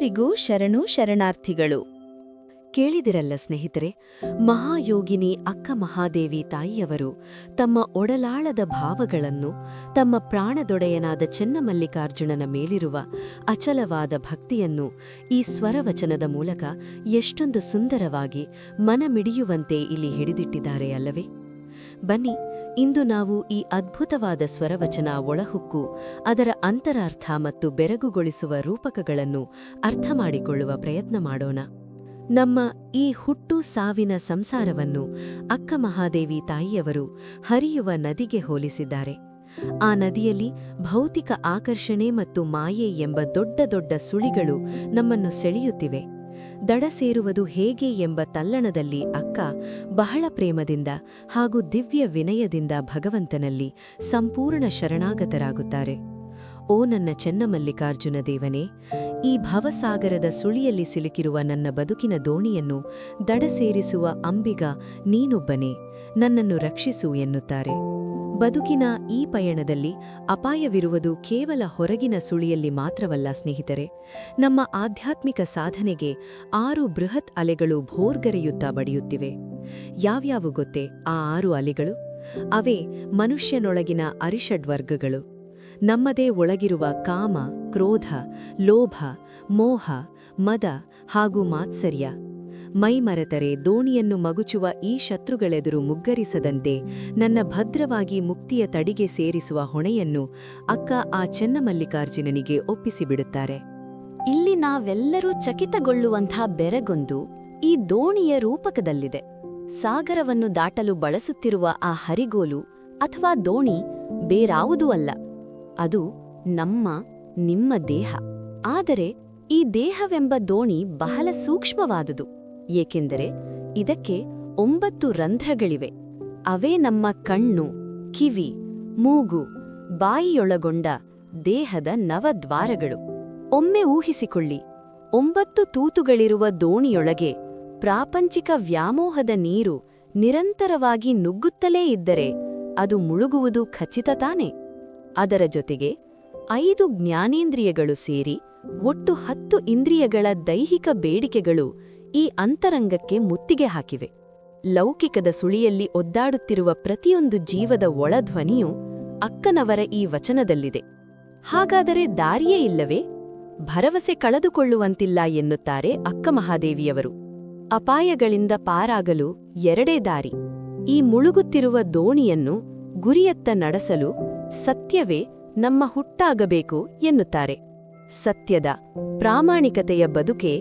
ಎಲ್ಲರಿಗೂ ಶರಣು ಶರಣಾರ್ಥಿಗಳು. ಕೇಳಿದಿರಲ್ಲ ಸ್ನೇಹಿತರೆ, ಮಹಾಯೋಗಿನಿ ಅಕ್ಕ ಮಹಾದೇವಿ ತಾಯಿಯವರು ತಮ್ಮ ಒಡಲಾಳದ ಭಾವಗಳನ್ನು ತಮ್ಮ ಪ್ರಾಣದೊಡೆಯನಾದ ಚೆನ್ನಮಲ್ಲಿಕಾರ್ಜುನನ ಮೇಲಿರುವ ಅಚಲವಾದ ಭಕ್ತಿಯನ್ನು ಈ ಸ್ವರವಚನದ ಮೂಲಕ ಎಷ್ಟೊಂದು ಸುಂದರವಾಗಿ ಮನಮಿಡಿಯುವಂತೆ ಇಲ್ಲಿ ಹಿಡಿದಿಟ್ಟಿದ್ದಾರೆ ಅಲ್ಲವೇ? ಬನ್ನಿ, ಇಂದು ನಾವು ಈ ಅದ್ಭುತವಾದ ಸ್ವರವಚನ ಒಳಹುಕ್ಕು, ಅದರ ಅಂತರಾರ್ಥ ಮತ್ತು ಬೆರಗುಗೊಳಿಸುವ ರೂಪಕಗಳನ್ನು ಅರ್ಥ ಮಾಡಿಕೊಳ್ಳುವ ಪ್ರಯತ್ನ ಮಾಡೋಣ. ನಮ್ಮ ಈ ಹುಟ್ಟು ಸಾವಿನ ಸಂಸಾರವನ್ನು ಅಕ್ಕ ಮಹಾದೇವಿ ತಾಯಿಯವರು ಹರಿಯುವ ನದಿಗೆ ಹೋಲಿಸಿದ್ದಾರೆ. ಆ ನದಿಯಲ್ಲಿ ಭೌತಿಕ ಆಕರ್ಷಣೆ ಮತ್ತು ಮಾಯೆ ಎಂಬ ದೊಡ್ಡ ದೊಡ್ಡ ಸುಳಿಗಳು ನಮ್ಮನ್ನು ಸೆಳೆಯುತ್ತಿವೆ. ದಡ ಸೇರುವುದು ಹೇಗೆ ಎಂಬ ತಲ್ಲಣದಲ್ಲಿ ಅಕ್ಕ ಬಹಳ ಪ್ರೇಮದಿಂದ ಹಾಗೂ ದಿವ್ಯ ವಿನಯದಿಂದ ಭಗವಂತನಲ್ಲಿ ಸಂಪೂರ್ಣ ಶರಣಾಗತರಾಗುತ್ತಾರೆ. ಓ ನನ್ನ ಚೆನ್ನಮಲ್ಲಿಕಾರ್ಜುನ ದೇವನೇ, ಈ ಭವಸಾಗರದ ಸುಳಿಯಲ್ಲಿ ಸಿಲುಕಿರುವ ನನ್ನ ಬದುಕಿನ ದೋಣಿಯನ್ನು ದಡ ಸೇರಿಸುವ ಅಂಬಿಗ ನೀನೊಬ್ಬನೇ, ನನ್ನನ್ನು ರಕ್ಷಿಸು ಎನ್ನುತ್ತಾರೆ. ಬದುಕಿನ ಈ ಪಯಣದಲ್ಲಿ ಅಪಾಯವಿರುವುದು ಕೇವಲ ಹೊರಗಿನ ಸುಳಿಯಲ್ಲಿ ಮಾತ್ರವಲ್ಲ ಸ್ನೇಹಿತರೆ. ನಮ್ಮ ಆಧ್ಯಾತ್ಮಿಕ ಸಾಧನೆಗೆ 6 ಬೃಹತ್ ಅಲೆಗಳು ಭೋರ್ಗರೆಯುತ್ತಾ ಬಡಿಯುತ್ತಿವೆ. ಯಾವ್ಯಾವು ಗೊತ್ತೇ ಆ 6 ಅಲೆಗಳು? ಅವೇ ಮನುಷ್ಯನೊಳಗಿನ ಅರಿಷಡ್ವರ್ಗಗಳು. ನಮ್ಮದೇ ಒಳಗಿರುವ ಕಾಮ, ಕ್ರೋಧ, ಲೋಭ, ಮೋಹ, ಮದ ಹಾಗೂ ಮಾತ್ಸರ್ಯ. ಮೈಮರೆತರೆ ದೋಣಿಯನ್ನು ಮಗುಚುವ ಈ ಶತ್ರುಗಳೆದುರು ಮುಗ್ಗರಿಸದಂತೆ ನನ್ನ ಭದ್ರವಾಗಿ ಮುಕ್ತಿಯ ತಡಿಗೆ ಸೇರಿಸುವ ಹೊಣೆಯನ್ನು ಅಕ್ಕ ಆ ಚೆನ್ನಮಲ್ಲಿಕಾರ್ಜುನನಿಗೆ ಒಪ್ಪಿಸಿಬಿಡುತ್ತಾರೆ. ಇಲ್ಲಿ ನಾವೆಲ್ಲರೂ ಚಕಿತಗೊಳ್ಳುವಂಥ ಬೆರಗೊಂದು ಈ ದೋಣಿಯ ರೂಪಕದಲ್ಲಿದೆ. ಸಾಗರವನ್ನು ದಾಟಲು ಬಳಸುತ್ತಿರುವ ಆ ಹರಿಗೋಲು ಅಥವಾ ದೋಣಿ ಬೇರಾವುದೂ ಅಲ್ಲ, ಅದು ನಿಮ್ಮ ದೇಹ. ಆದರೆ ಈ ದೇಹವೆಂಬ ದೋಣಿ ಬಹಳ ಸೂಕ್ಷ್ಮವಾದುದು, ಏಕೆಂದರೆ ಇದಕ್ಕೆ 9 ರಂಧ್ರಗಳಿವೆ. ಅವೇ ನಮ್ಮ ಕಣ್ಣು, ಕಿವಿ, ಮೂಗು, ಬಾಯಿಯೊಳಗೊಂಡ ದೇಹದ 9 ದ್ವಾರಗಳು. ಒಮ್ಮೆ ಊಹಿಸಿಕೊಳ್ಳಿ, 9 ತೂತುಗಳಿರುವ ದೋಣಿಯೊಳಗೆ ಪ್ರಾಪಂಚಿಕ ವ್ಯಾಮೋಹದ ನೀರು ನಿರಂತರವಾಗಿ ನುಗ್ಗುತ್ತಲೇ ಇದ್ದರೆ ಅದು ಮುಳುಗುವುದು ಖಚಿತ ತಾನೆ? ಅದರ ಜೊತೆಗೆ 5 ಜ್ಞಾನೇಂದ್ರಿಯಗಳು ಸೇರಿ ಒಟ್ಟು 10 ಇಂದ್ರಿಯಗಳ ದೈಹಿಕ ಬೇಡಿಕೆಗಳು ಈ ಅಂತರಂಗಕ್ಕೆ ಮುತ್ತಿಗೆ ಹಾಕಿವೆ. ಲೌಕಿಕದ ಸುಳಿಯಲ್ಲಿ ಒದ್ದಾಡುತ್ತಿರುವ ಪ್ರತಿಯೊಂದು ಜೀವದ ಒಳಧ್ವನಿಯೂ ಅಕ್ಕನವರ ಈ ವಚನದಲ್ಲಿದೆ. ಹಾಗಾದರೆ ದಾರಿಯೇ ಇಲ್ಲವೇ? ಭರವಸೆ ಕಳೆದುಕೊಳ್ಳುವಂತಿಲ್ಲ ಎನ್ನುತ್ತಾರೆ ಅಕ್ಕ ಮಹಾದೇವಿಯವರು. ಅಪಾಯಗಳಿಂದ ಪಾರಾಗಲು 2 ದಾರಿ. ಈ ಮುಳುಗುತ್ತಿರುವ ದೋಣಿಯನ್ನು ಗುರಿಯತ್ತ ನಡೆಸಲು ಸತ್ಯವೇ ನಮ್ಮ ಹುಟ್ಟಾಗಬೇಕು ಎನ್ನುತ್ತಾರೆ. ಸತ್ಯದ, ಪ್ರಾಮಾಣಿಕತೆಯ ಬದುಕೆ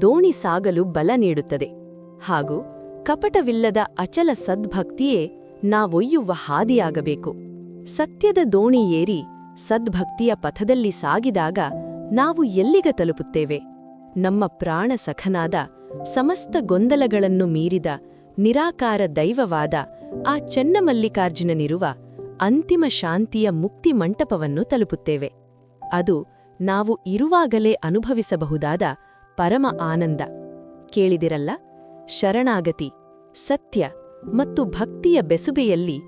ದೋಣಿ ಸಾಗಲು ಬಲ ನೀಡುತ್ತದೆ. ಹಾಗೂ ಕಪಟವಿಲ್ಲದ ಅಚಲ ಸದ್ಭಕ್ತಿಯೇ ನಾವೊಯ್ಯುವ ಹಾದಿಯಾಗಬೇಕು. ಸತ್ಯದ ದೋಣಿ ಏರಿ ಸದ್ಭಕ್ತಿಯ ಪಥದಲ್ಲಿ ಸಾಗಿದಾಗ ನಾವು ಎಲ್ಲಿಗೆ ತಲುಪುತ್ತೇವೆ? ನಮ್ಮ ಪ್ರಾಣ ಸಖನಾದ, ಸಮಸ್ತ ಗೊಂದಲಗಳನ್ನು ಮೀರಿದ ನಿರಾಕಾರ ದೈವವಾದ ಆ ಚೆನ್ನಮಲ್ಲಿಕಾರ್ಜುನನಿರುವ ಅಂತಿಮ ಶಾಂತಿಯ ಮುಕ್ತಿ ಮಂಟಪವನ್ನು ತಲುಪುತ್ತೇವೆ. ಅದು ನಾವು ಇರುವಾಗಲೇ ಅನುಭವಿಸಬಹುದಾದ ಪರಮ ಆನಂದ. ಕೇಳಿದಿರಲ್ಲ, ಶರಣಾಗತಿ, ಸತ್ಯ ಮತ್ತು ಭಕ್ತಿಯ ಬೆಸುಬೆಯಲ್ಲಿ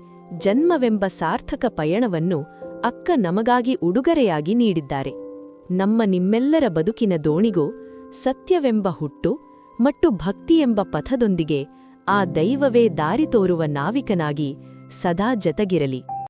ಜನ್ಮವೆಂಬ ಸಾರ್ಥಕ ಪಯಣವನ್ನು ಅಕ್ಕ ನಮಗಾಗಿ ಉಡುಗೊರೆಯಾಗಿ ನೀಡಿದ್ದಾರೆ. ನಿಮ್ಮೆಲ್ಲರ ಬದುಕಿನ ದೋಣಿಗೂ ಸತ್ಯವೆಂಬ ಹುಟ್ಟು ಮತ್ತು ಭಕ್ತಿಯೆಂಬ ಪಥದೊಂದಿಗೆ ಆ ದೈವವೇ ದಾರಿ ತೋರುವ ನಾವಿಕನಾಗಿ ಸದಾ ಜತೆಗಿರಲಿ.